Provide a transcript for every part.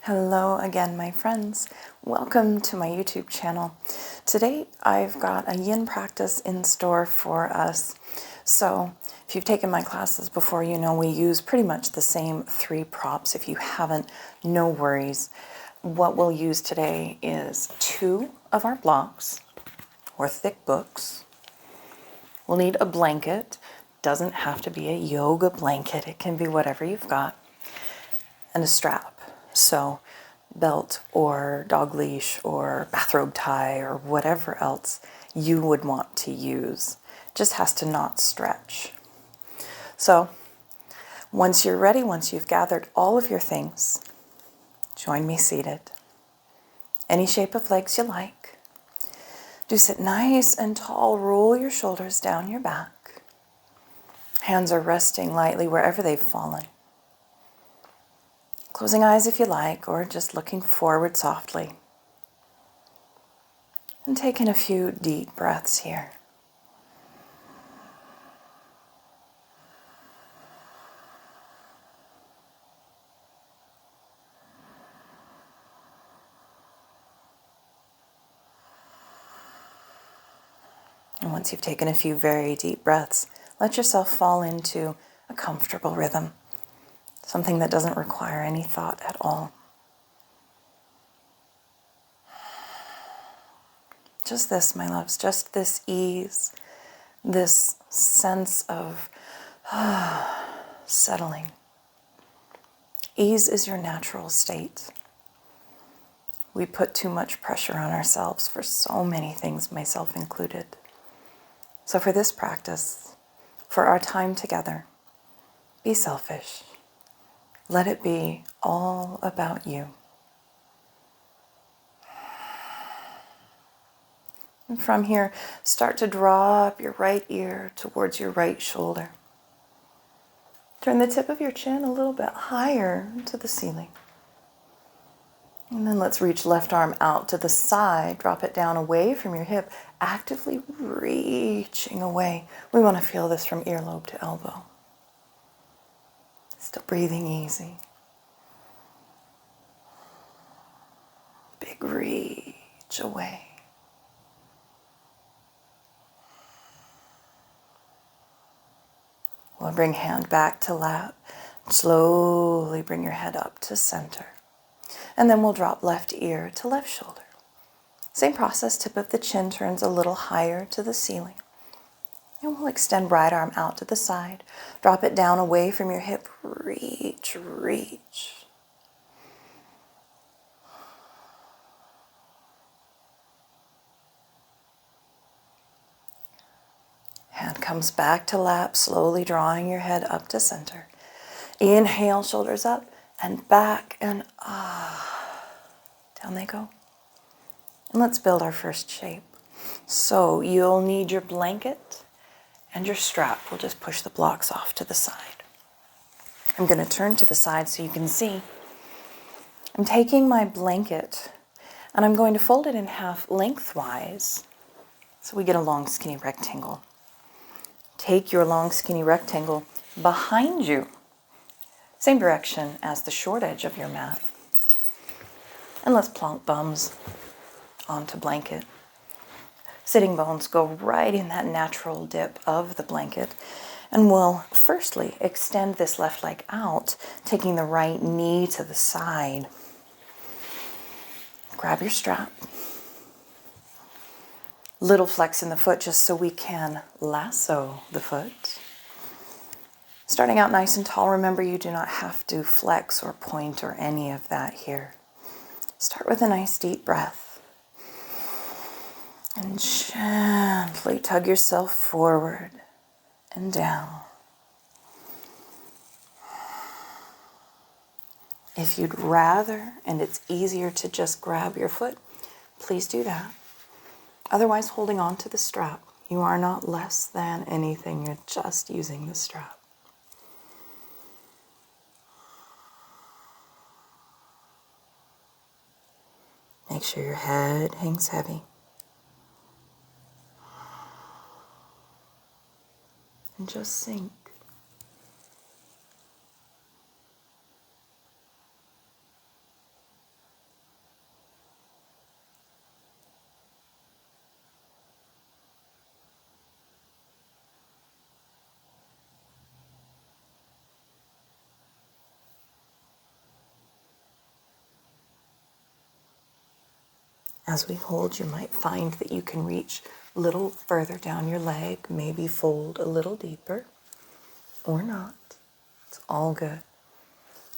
Hello again, my friends. Welcome to my YouTube channel. Today I've got a yin practice in store for us. So if you've taken my classes before, you know we use pretty much the same three props. If you haven't, no worries. What we'll use today is 2 of our blocks or thick books. We'll need a blanket. Doesn't have to be a yoga blanket. It can be whatever you've got. And a strap. So belt or dog leash or bathrobe tie or whatever else you would want to use. Just has to not stretch. So once you're ready, once you've gathered all of your things, join me seated. Any shape of legs you like. Do sit nice and tall. Roll your shoulders down your back. Hands are resting lightly wherever they've fallen. Closing eyes if you like, or just looking forward softly. And taking a few deep breaths here. And once you've taken a few very deep breaths, let yourself fall into a comfortable rhythm. Something that doesn't require any thought at all. Just this, my loves, just this ease, this sense of settling. Ease is your natural state. We put too much pressure on ourselves for so many things, myself included. So for this practice, for our time together, be selfish. Let it be all about you. And from here, start to drop your right ear towards your right shoulder. Turn the tip of your chin a little bit higher to the ceiling. And then let's reach left arm out to the side. Drop it down away from your hip, actively reaching away. We want to feel this from earlobe to elbow. Still breathing easy. Big reach away. We'll bring hand back to lap. Slowly bring your head up to center. And then we'll drop left ear to left shoulder. Same process, tip of the chin turns a little higher to the ceiling. And we'll extend right arm out to the side. Drop it down away from your hip. Reach, reach. Hand comes back to lap, slowly drawing your head up to center. Inhale, shoulders up and back and down they go. And let's build our first shape. So you'll need your blanket and your strap. We'll just push the blocks off to the side. I'm going to turn to the side so you can see. I'm taking my blanket and I'm going to fold it in half lengthwise so we get a long skinny rectangle. Take your long skinny rectangle behind you, same direction as the short edge of your mat. And let's plonk bums onto blanket. Sitting bones go right in that natural dip of the blanket. And we'll firstly extend this left leg out, taking the right knee to the side. Grab your strap. Little flex in the foot just so we can lasso the foot. Starting out nice and tall, remember you do not have to flex or point or any of that here. Start with a nice deep breath. And gently tug yourself forward and down. If you'd rather, and it's easier to just grab your foot, please do that. Otherwise, holding on to the strap. You are not less than anything. You're just using the strap. Make sure your head hangs heavy. And just sink. As we hold, you might find that you can reach a little further down your leg, maybe fold a little deeper, or not. It's all good.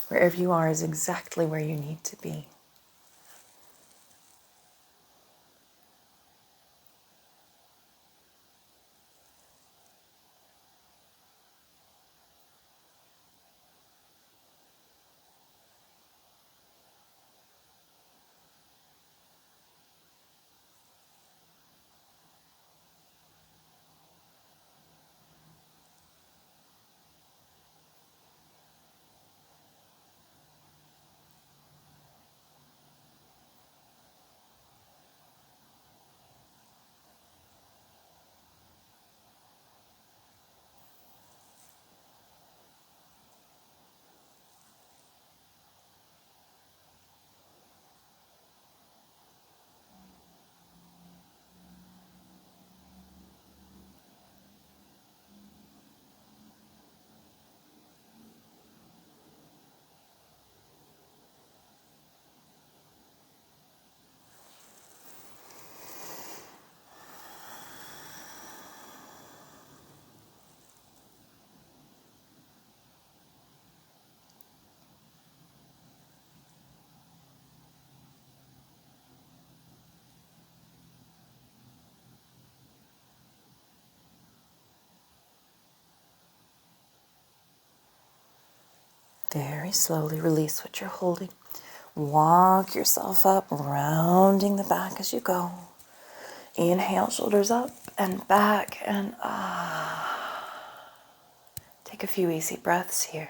Wherever you are is exactly where you need to be. Very slowly release what you're holding. Walk yourself up, rounding the back as you go. Inhale, shoulders up and back and take a few easy breaths here.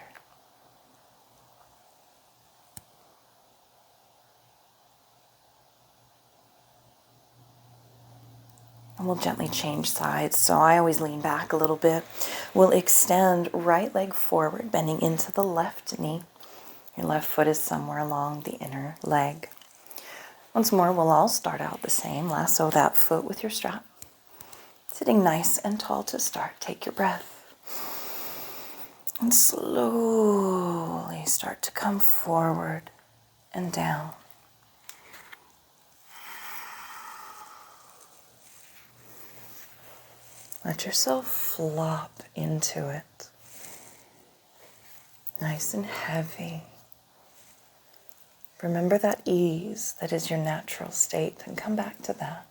And we'll gently change sides. So I always lean back a little bit. We'll extend right leg forward, bending into the left knee. Your left foot is somewhere along the inner leg. Once more, we'll all start out the same. Lasso that foot with your strap. Sitting nice and tall to start. Take your breath. And slowly start to come forward and down. Let yourself flop into it. Nice and heavy. Remember that ease that is your natural state and come back to that.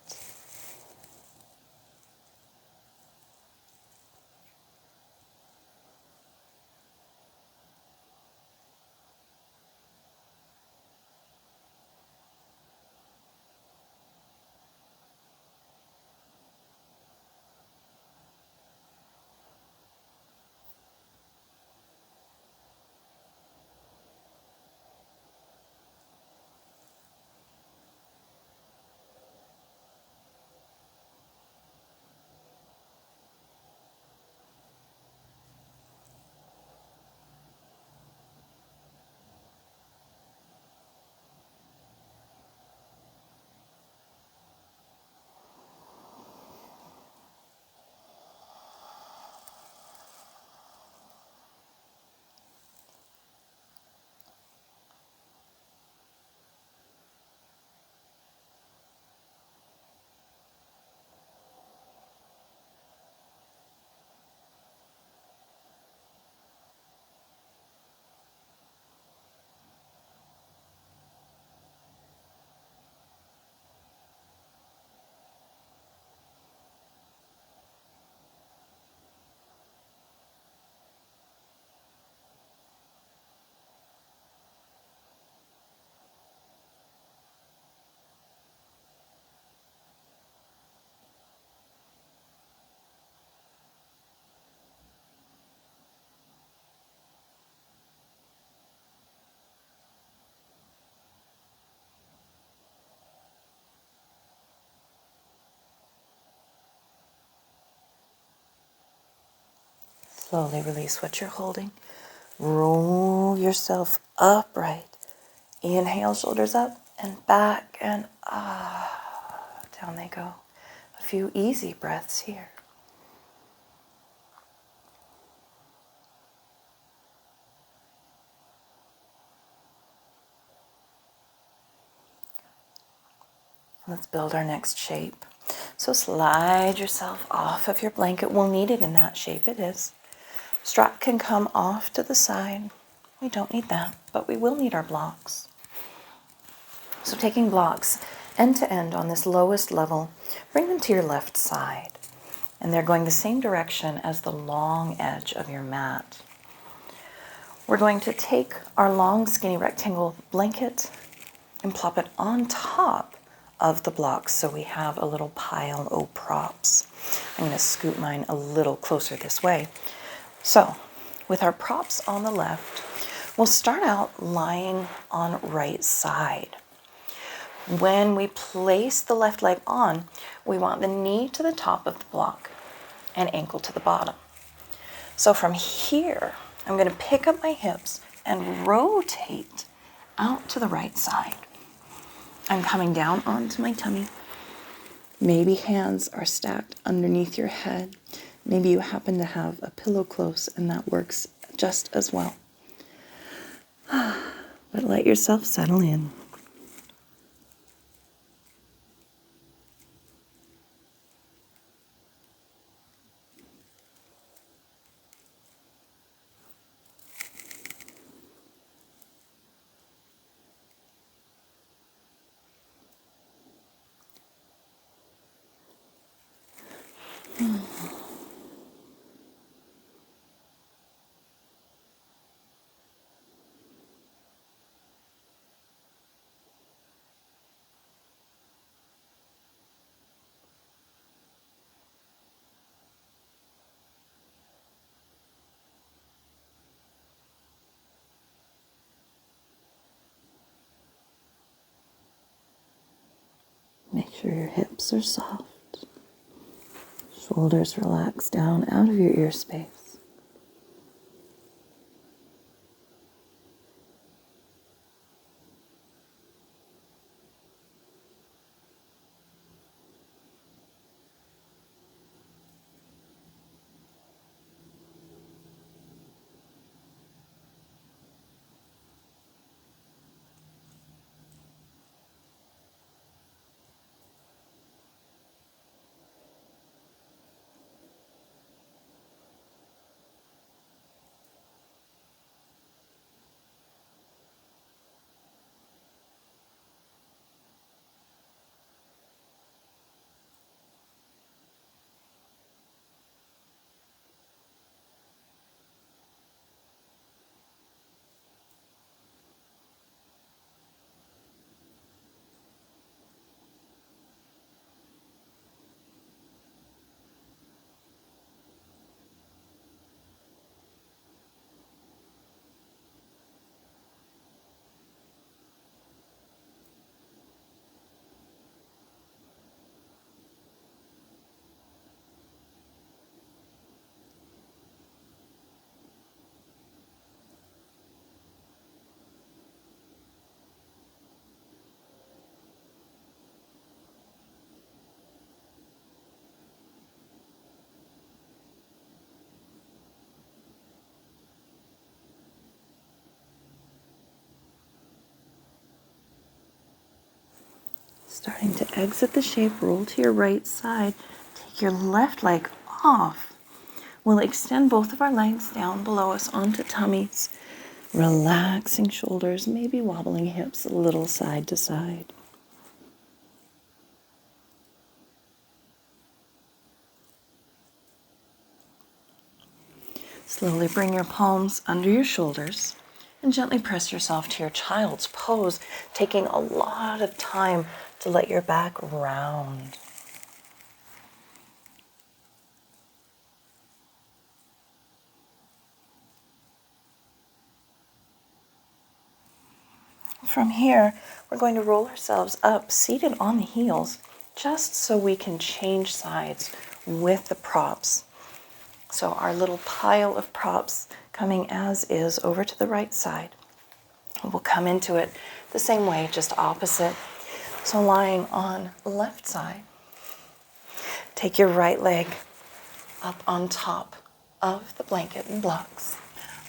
Slowly release what you're holding. Roll yourself upright. Inhale, shoulders up and back and down they go. A few easy breaths here. Let's build our next shape. So slide yourself off of your blanket. We'll need it in that shape. It is. Strap can come off to the side. We don't need that, but we will need our blocks. So taking blocks end to end on this lowest level, bring them to your left side. And they're going the same direction as the long edge of your mat. We're going to take our long, skinny rectangle blanket and plop it on top of the blocks so we have a little pile of props. I'm going to scoot mine a little closer this way. So, with our props on the left, we'll start out lying on right side. When we place the left leg on, we want the knee to the top of the block and ankle to the bottom. So from here, I'm going to pick up my hips and rotate out to the right side. I'm coming down onto my tummy. Maybe hands are stacked underneath your head. Maybe you happen to have a pillow close and that works just as well. But let yourself settle in. Make sure your hips are soft. Shoulders relax down out of your ear space. Starting to exit the shape, roll to your right side. Take your left leg off. We'll extend both of our legs down below us onto tummies. Relaxing shoulders, maybe wobbling hips a little side to side. Slowly bring your palms under your shoulders and gently press yourself to your child's pose, taking a lot of time to let your back round. From here, we're going to roll ourselves up, seated on the heels, just so we can change sides with the props. So our little pile of props coming as is over to the right side. We'll come into it the same way, just opposite. So lying on the left side, take your right leg up on top of the blanket and blocks,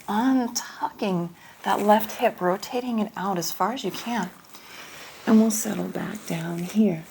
untucking that left hip, rotating it out as far as you can. And we'll settle back down here.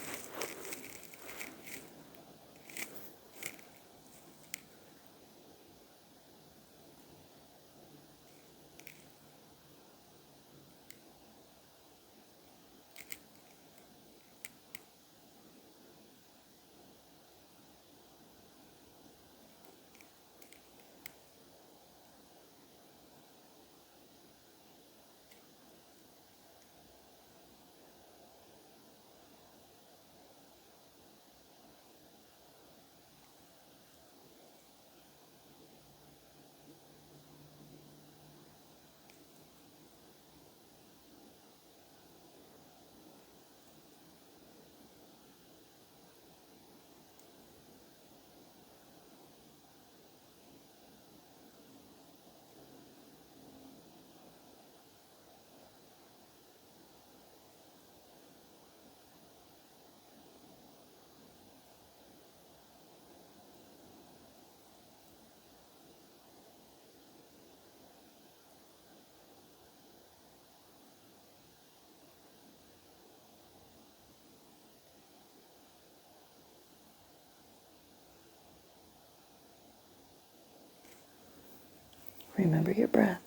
Remember your breath.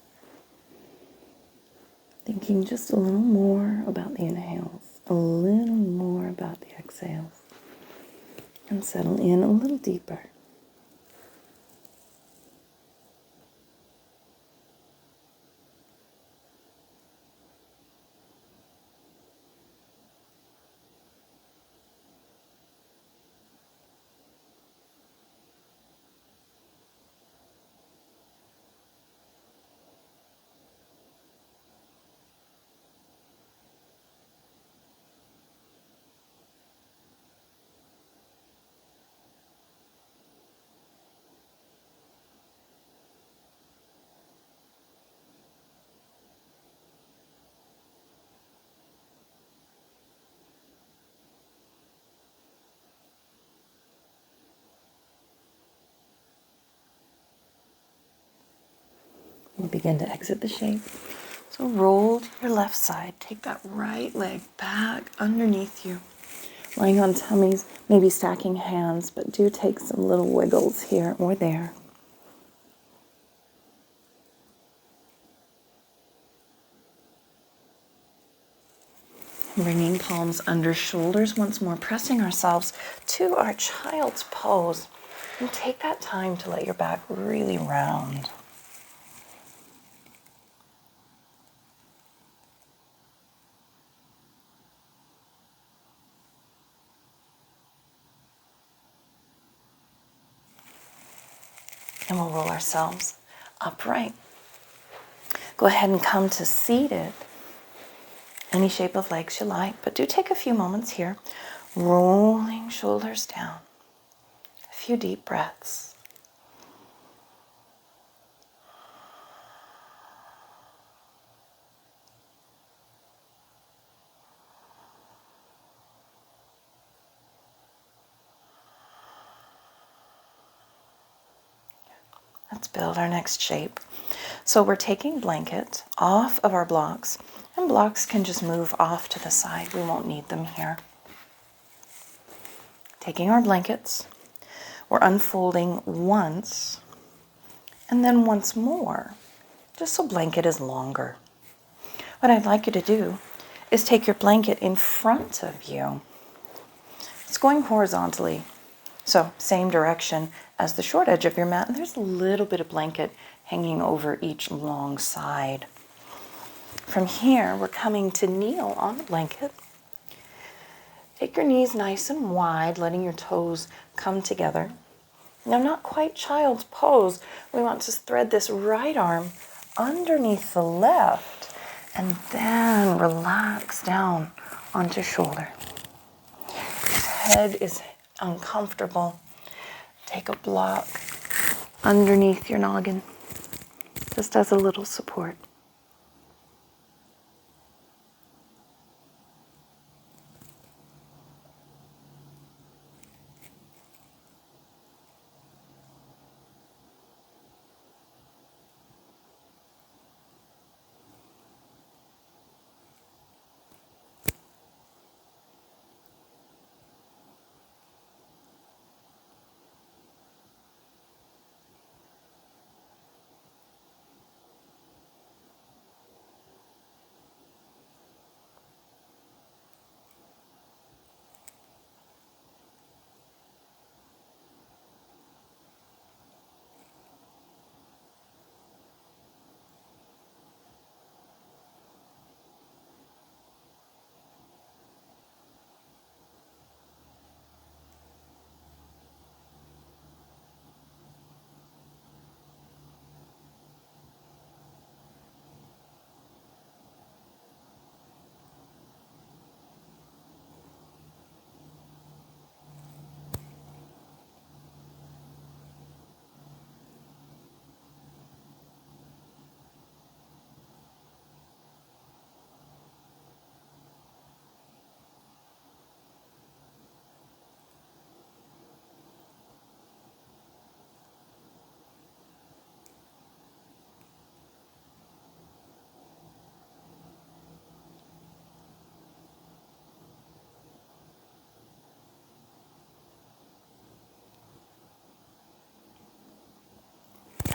Thinking just a little more about the inhales, a little more about the exhales, and settle in a little deeper. We'll begin to exit the shape. So roll to your left side. Take that right leg back underneath you. Lying on tummies, maybe stacking hands, but do take some little wiggles here or there. Bringing palms under shoulders once more, pressing ourselves to our child's pose. And take that time to let your back really round. And we'll roll ourselves upright. Go ahead and come to seated. Any shape of legs you like, but do take a few moments here. Rolling shoulders down. A few deep breaths. Let's build our next shape. So we're taking blankets off of our blocks, and blocks can just move off to the side. We won't need them here. Taking our blankets, we're unfolding once, and then once more, just so blanket is longer. What I'd like you to do is take your blanket in front of you. It's going horizontally, so same direction as the short edge of your mat, and there's a little bit of blanket hanging over each long side. From here, we're coming to kneel on the blanket. Take your knees nice and wide, letting your toes come together. Now, not quite child's pose. We want to thread this right arm underneath the left and then relax down onto shoulder. If head is uncomfortable, take a block underneath your noggin, just as a little support.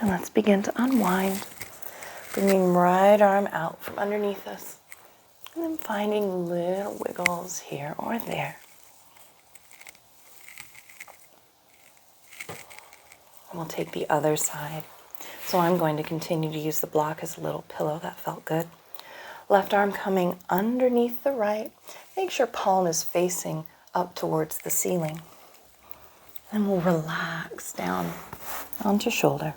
And let's begin to unwind, bringing right arm out from underneath us, and then finding little wiggles here or there. And we'll take the other side. So I'm going to continue to use the block as a little pillow. That felt good. Left arm coming underneath the right. Make sure palm is facing up towards the ceiling. And we'll relax down onto shoulder.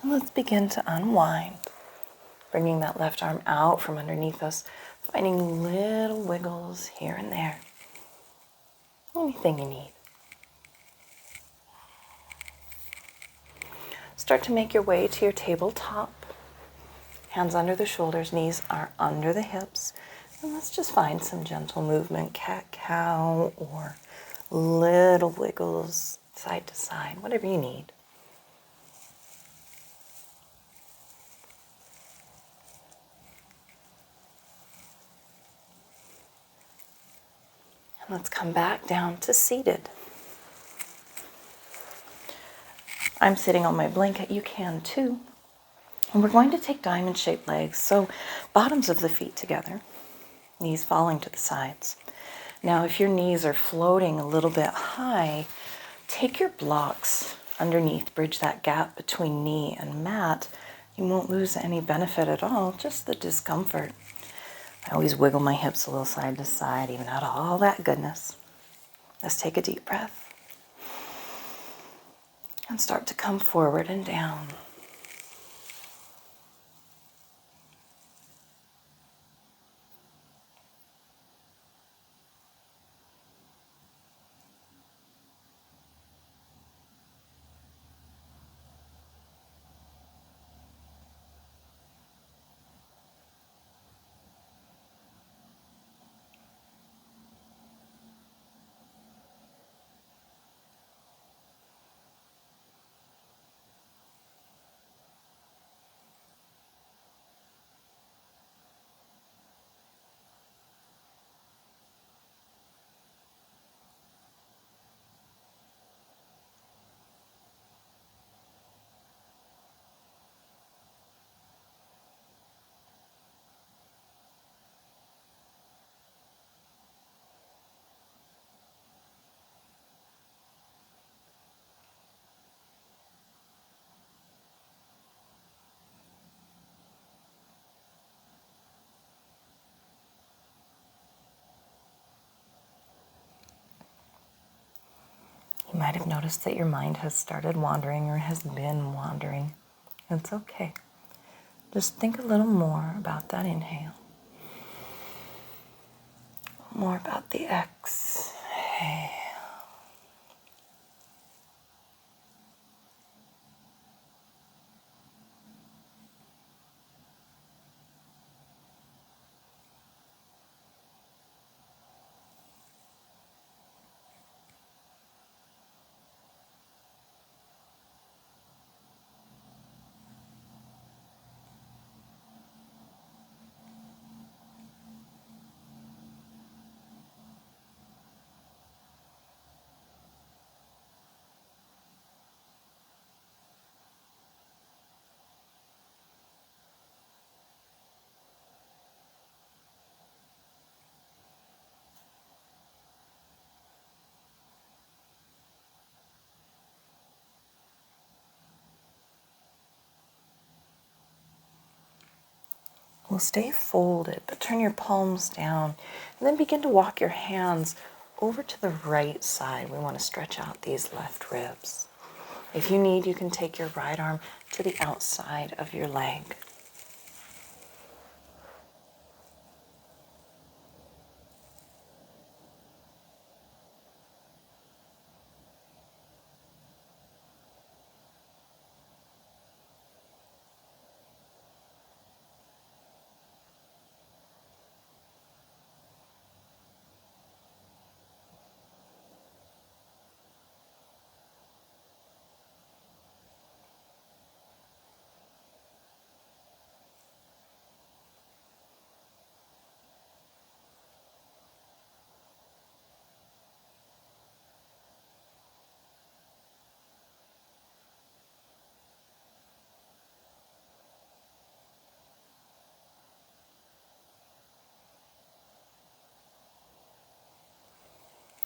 And let's begin to unwind, bringing that left arm out from underneath us, finding little wiggles here and there. Anything you need. Start to make your way to your tabletop. Hands under the shoulders, knees are under the hips. And let's just find some gentle movement, cat-cow, or little wiggles side to side, whatever you need. And let's come back down to seated. I'm sitting on my blanket, you can too. And we're going to take diamond-shaped legs, so bottoms of the feet together, knees falling to the sides. Now, if your knees are floating a little bit high, take your blocks underneath, bridge that gap between knee and mat. You won't lose any benefit at all, just the discomfort. I always wiggle my hips a little side to side, even out of all that goodness. Let's take a deep breath and start to come forward and down. You might have noticed that your mind has started wandering or has been wandering. It's okay. Just think a little more about that inhale. More about the exhale. Well, stay folded, but turn your palms down, and then begin to walk your hands over to the right side. We want to stretch out these left ribs. If you need, you can take your right arm to the outside of your leg.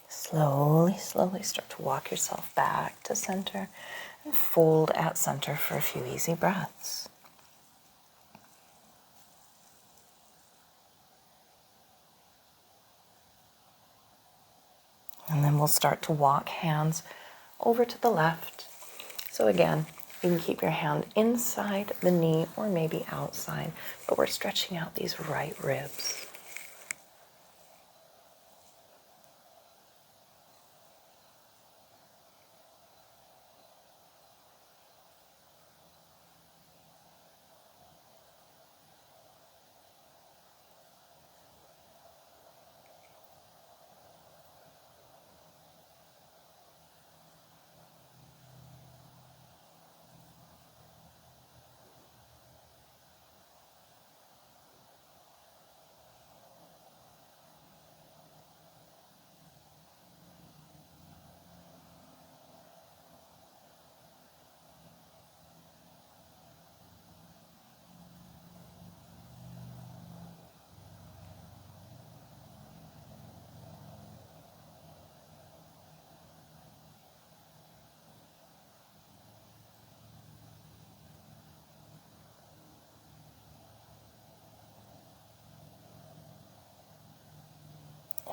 Slowly, slowly start to walk yourself back to center and fold at center for a few easy breaths. And then we'll start to walk hands over to the left. So again, you can keep your hand inside the knee or maybe outside, but we're stretching out these right ribs.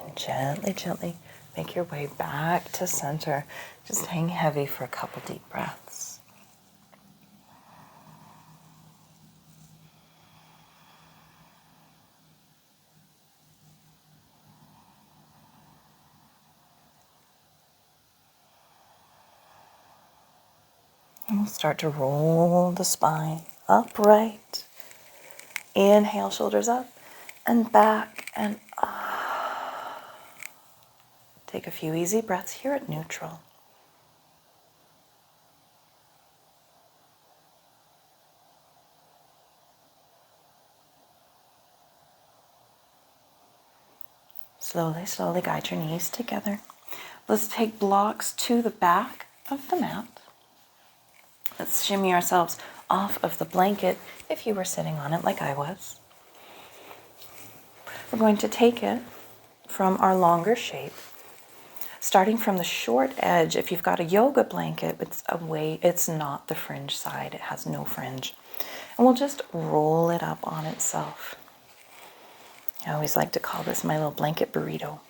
And gently, gently make your way back to center. Just hang heavy for a couple deep breaths. And we'll start to roll the spine upright. Inhale, shoulders up and back and up. Take a few easy breaths here at neutral. Slowly, slowly guide your knees together. Let's take blocks to the back of the mat. Let's shimmy ourselves off of the blanket if you were sitting on it like I was. We're going to take it from our longer shape, starting from the short edge. If you've got a yoga blanket, it's not the fringe side. It has no fringe. And we'll just roll it up on itself. I always like to call this my little blanket burrito.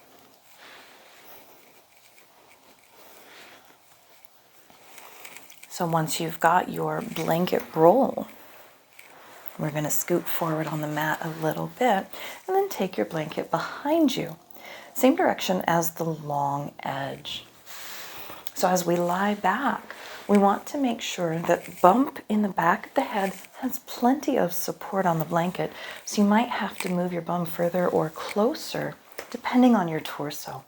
So once you've got your blanket roll, we're going to scoot forward on the mat a little bit and then take your blanket behind you. Same direction as the long edge. So as we lie back, we want to make sure that bump in the back of the head has plenty of support on the blanket. So you might have to move your bum further or closer depending on your torso.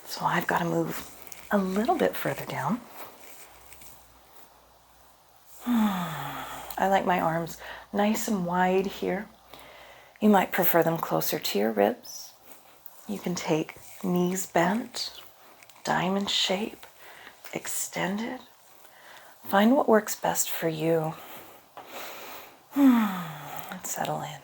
So I've got to move a little bit further down. I like my arms nice and wide here. You might prefer them closer to your ribs. You can take knees bent, diamond shape, extended. Find what works best for you. And settle in.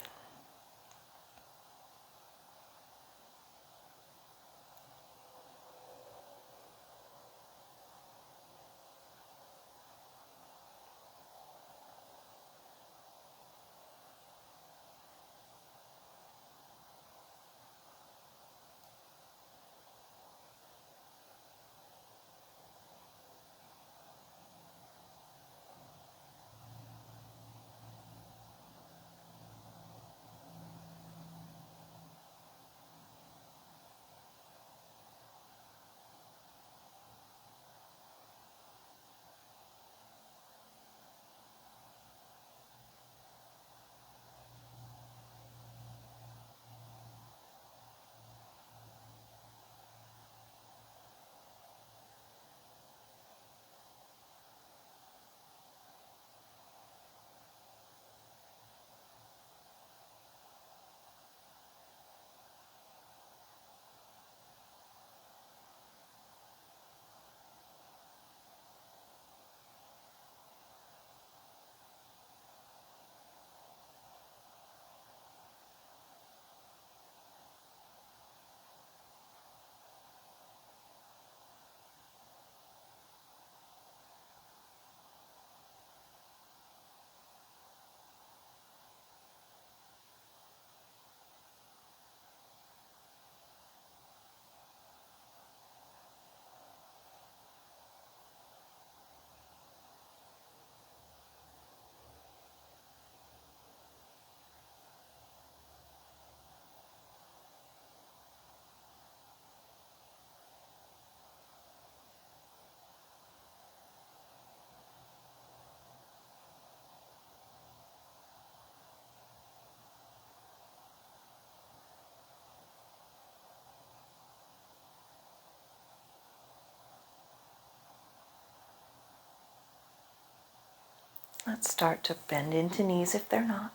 Let's start to bend into knees if they're not.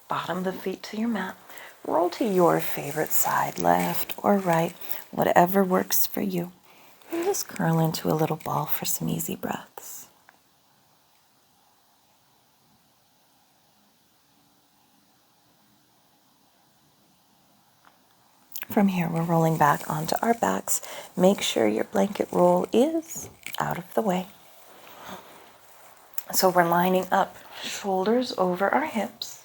Bottom of the feet to your mat. Roll to your favorite side, left or right, whatever works for you. And just curl into a little ball for some easy breaths. From here, we're rolling back onto our backs. Make sure your blanket roll is out of the way. So we're lining up, shoulders over our hips.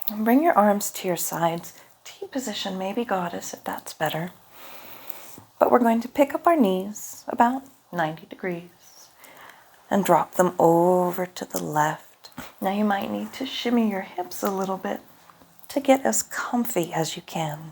And bring your arms to your sides. T position, maybe goddess if that's better. But we're going to pick up our knees about 90 degrees and drop them over to the left. Now you might need to shimmy your hips a little bit to get as comfy as you can.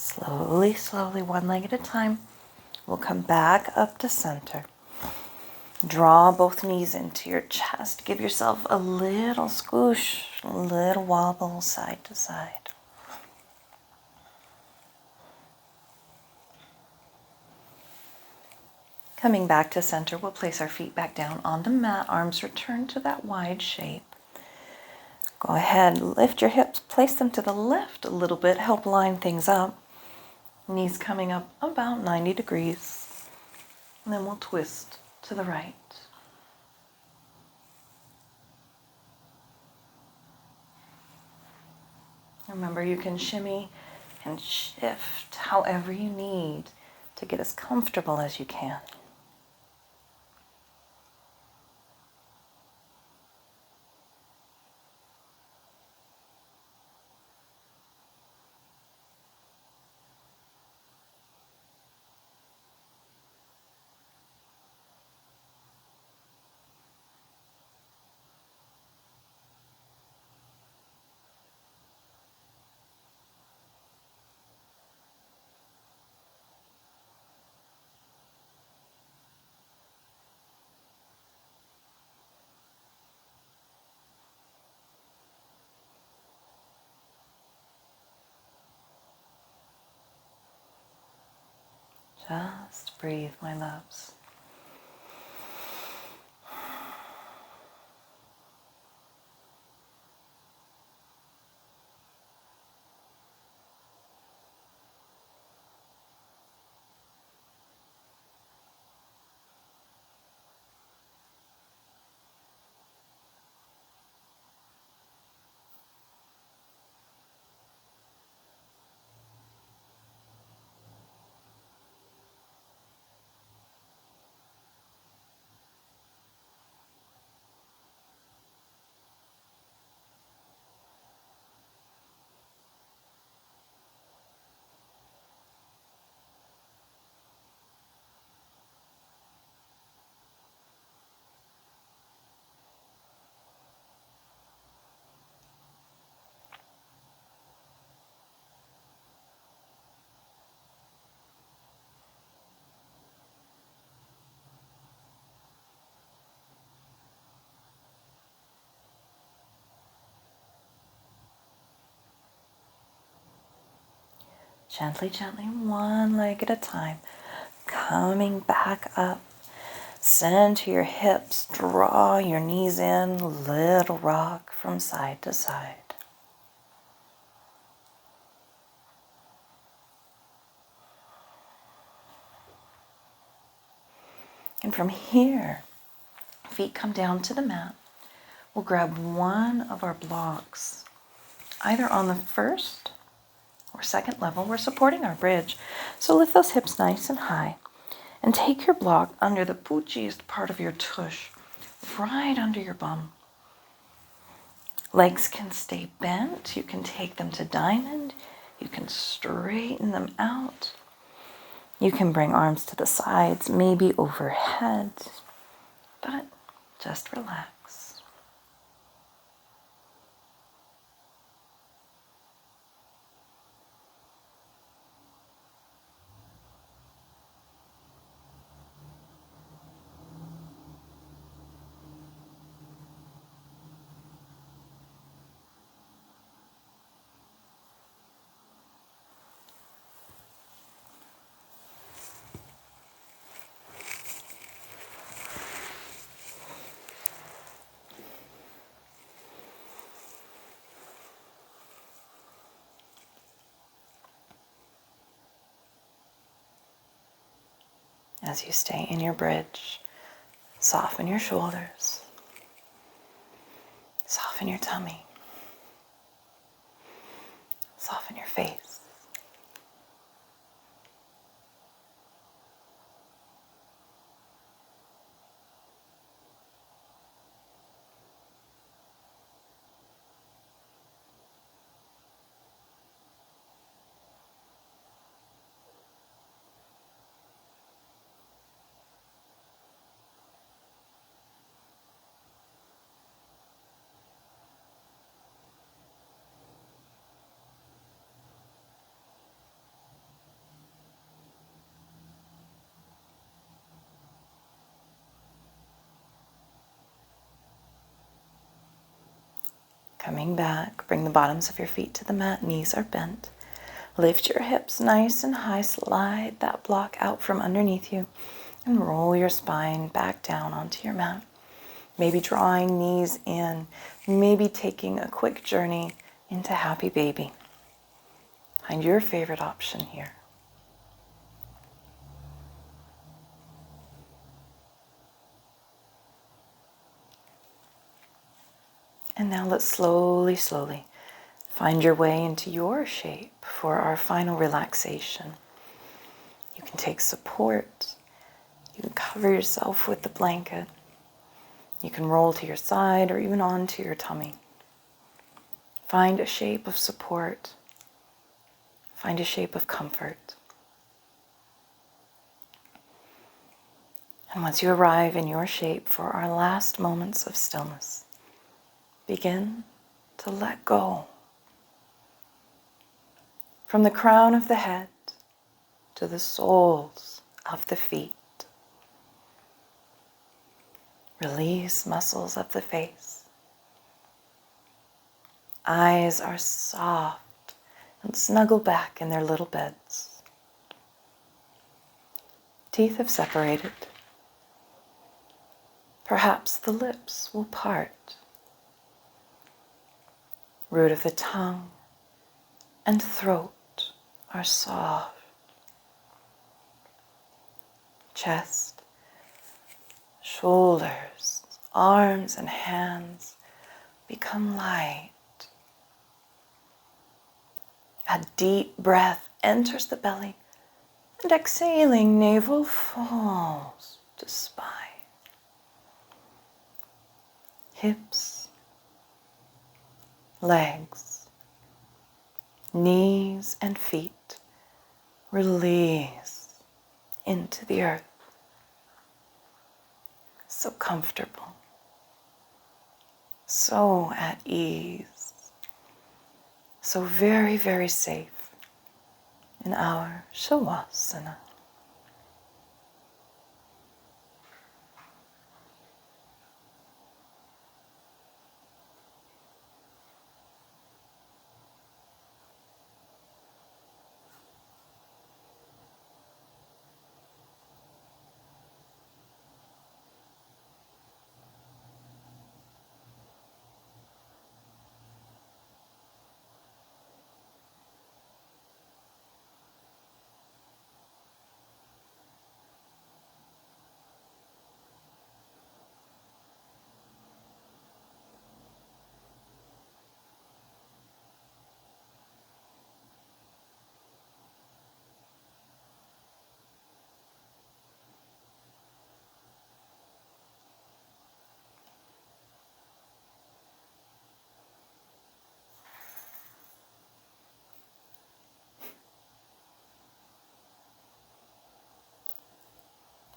Slowly, slowly, one leg at a time. We'll come back up to center. Draw both knees into your chest. Give yourself a little squish, a little wobble side to side. Coming back to center, we'll place our feet back down on the mat. Arms return to that wide shape. Go ahead, lift your hips, place them to the left a little bit, help line things up. Knees coming up about 90 degrees. And then we'll twist to the right. Remember, you can shimmy and shift however you need to get as comfortable as you can. Just breathe, my loves. Gently, gently, one leg at a time. Coming back up. Center your hips. Draw your knees in. Little rock from side to side. And from here, feet come down to the mat. We'll grab one of our blocks, either on the first or second level. We're supporting our bridge. So lift those hips nice and high. And take your block under the poochiest part of your tush, right under your bum. Legs can stay bent. You can take them to diamond. You can straighten them out. You can bring arms to the sides, maybe overhead, but just relax. As you stay in your bridge, soften your shoulders, soften your tummy, soften your face. Coming back, bring the bottoms of your feet to the mat, knees are bent. Lift your hips nice and high, slide that block out from underneath you, and roll your spine back down onto your mat. Maybe drawing knees in, maybe taking a quick journey into happy baby. Find your favorite option here. And now let's slowly find your way into your shape for our final relaxation. You can take support. You can cover yourself with the blanket. You can roll to your side or even onto your tummy. Find a shape of support. Find a shape of comfort. And once you arrive in your shape for our last moments of stillness, begin to let go. From the crown of the head to the soles of the feet. Release muscles of the face. Eyes are soft and snuggle back in their little beds. Teeth have separated. Perhaps the lips will part. Root of the tongue and throat are soft. Chest, shoulders, arms and hands become light. A deep breath enters the belly, and exhaling, navel falls to spine. Hips, legs, knees and feet release into the earth. So comfortable, so at ease, so very, very safe in our Shavasana.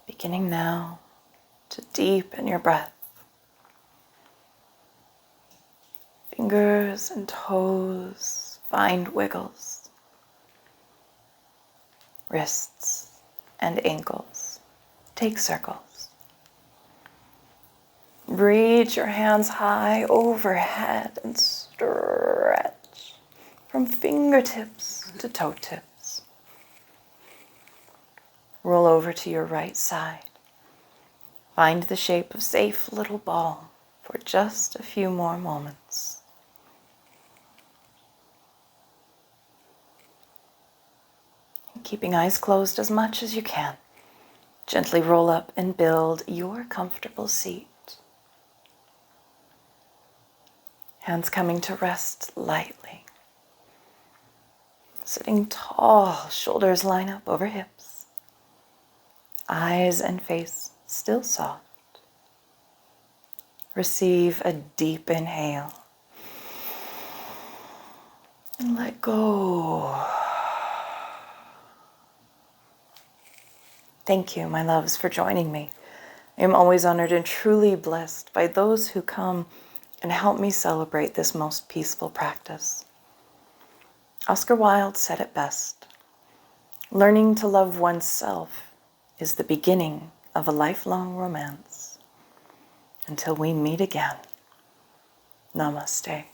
Beginning now to deepen your breath. Fingers and toes find wiggles. Wrists and ankles take circles. Reach your hands high overhead and stretch from fingertips to toe tips. Roll over to your right side. Find the shape of safe little ball for just a few more moments. And keeping eyes closed as much as you can, gently roll up and build your comfortable seat. Hands coming to rest lightly. Sitting tall, shoulders line up over hips. Eyes and face still soft. Receive a deep inhale. And let go. Thank you, my loves, for joining me. I am always honored and truly blessed by those who come and help me celebrate this most peaceful practice. Oscar Wilde said it best. Learning to love oneself is the beginning of a lifelong romance. Until we meet again, namaste.